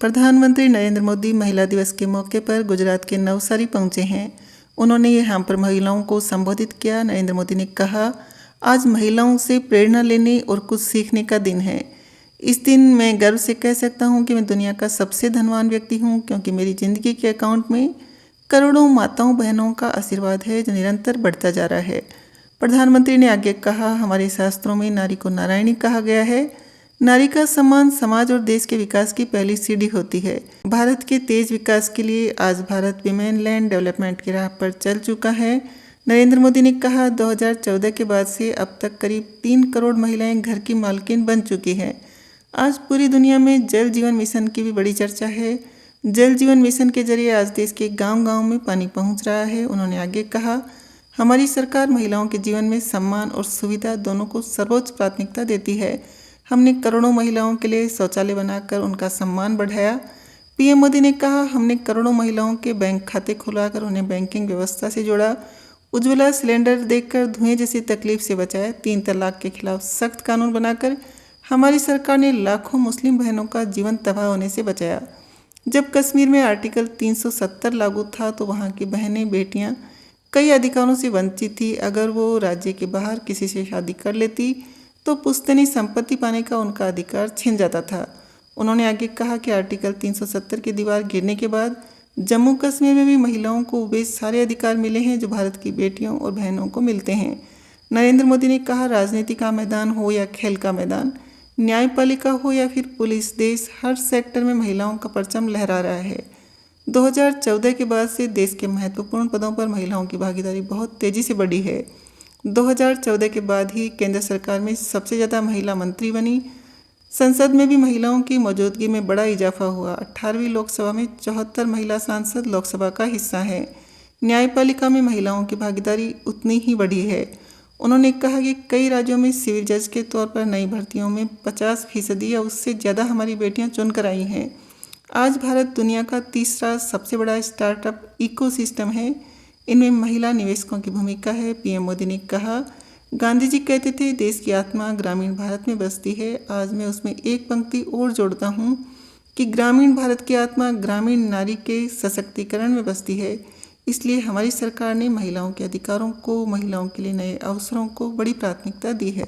प्रधानमंत्री नरेंद्र मोदी महिला दिवस के मौके पर गुजरात के नवसारी पहुंचे हैं। उन्होंने यहाँ पर महिलाओं को संबोधित किया। नरेंद्र मोदी ने कहा, आज महिलाओं से प्रेरणा लेने और कुछ सीखने का दिन है। इस दिन मैं गर्व से कह सकता हूँ कि मैं दुनिया का सबसे धनवान व्यक्ति हूँ, क्योंकि मेरी ज़िंदगी के अकाउंट में करोड़ों माताओं बहनों का आशीर्वाद है जो निरंतर बढ़ता जा रहा है। प्रधानमंत्री ने आगे कहा, हमारे शास्त्रों में नारी को नारायणी कहा गया है। नारी का सम्मान समाज और देश के विकास की पहली सीढ़ी होती है। भारत के तेज विकास के लिए आज भारत विमेन लैंड डेवलपमेंट की राह पर चल चुका है। नरेंद्र मोदी ने कहा, 2014 के बाद से अब तक करीब 3 करोड़ महिलाएं घर की मालकिन बन चुकी हैं। आज पूरी दुनिया में जल जीवन मिशन की भी बड़ी चर्चा है। जल जीवन मिशन के जरिए आज देश के गांव-गांव में पानी पहुंच रहा है। उन्होंने आगे कहा, हमारी सरकार महिलाओं के जीवन में सम्मान और सुविधा दोनों को सर्वोच्च प्राथमिकता देती है। हमने करोड़ों महिलाओं के लिए शौचालय बनाकर उनका सम्मान बढ़ाया। पीएम मोदी ने कहा, हमने करोड़ों महिलाओं के बैंक खाते खुलाकर उन्हें बैंकिंग व्यवस्था से जोड़ा। उज्ज्वला सिलेंडर देकर धुएं जैसी तकलीफ से बचाया। 3 तलाक के खिलाफ सख्त कानून बनाकर हमारी सरकार ने लाखों मुस्लिम बहनों का जीवन तबाह होने से बचाया। जब कश्मीर में आर्टिकल 370 लागू था तो वहाँ की बहनें बेटियाँ कई अधिकारों से वंचित थी। अगर वो राज्य के बाहर किसी से शादी कर लेती तो पुश्तैनी संपत्ति पाने का उनका अधिकार छिन जाता था। उन्होंने आगे कहा कि आर्टिकल 370 की दीवार गिरने के बाद जम्मू कश्मीर में भी महिलाओं को वे सारे अधिकार मिले हैं जो भारत की बेटियों और बहनों को मिलते हैं। नरेंद्र मोदी ने कहा, राजनीति का मैदान हो या खेल का मैदान, न्यायपालिका हो या फिर पुलिस, देश हर सेक्टर में महिलाओं का परचम लहरा रहा है। 2014 के बाद से देश के महत्वपूर्ण पदों पर महिलाओं की भागीदारी बहुत तेजी से बढ़ी है। 2014 के बाद ही केंद्र सरकार में सबसे ज़्यादा महिला मंत्री बनी। संसद में भी महिलाओं की मौजूदगी में बड़ा इजाफा हुआ। 18वीं लोकसभा में 74 महिला सांसद लोकसभा का हिस्सा हैं। न्यायपालिका में महिलाओं की भागीदारी उतनी ही बढ़ी है। उन्होंने कहा कि कई राज्यों में सिविल जज के तौर पर नई भर्तियों में 50% या उससे ज़्यादा हमारी बेटियां चुनकर आई हैं। आज भारत दुनिया का तीसरा सबसे बड़ा स्टार्टअप इकोसिस्टम है। इनमें महिला निवेशकों की भूमिका है। पीएम मोदी ने कहा, गांधी जी कहते थे, देश की आत्मा ग्रामीण भारत में बसती है। आज मैं उसमें एक पंक्ति और जोड़ता हूँ कि ग्रामीण भारत की आत्मा ग्रामीण नारी के सशक्तिकरण में बसती है। इसलिए हमारी सरकार ने महिलाओं के अधिकारों को, महिलाओं के लिए नए अवसरों को बड़ी प्राथमिकता दी है।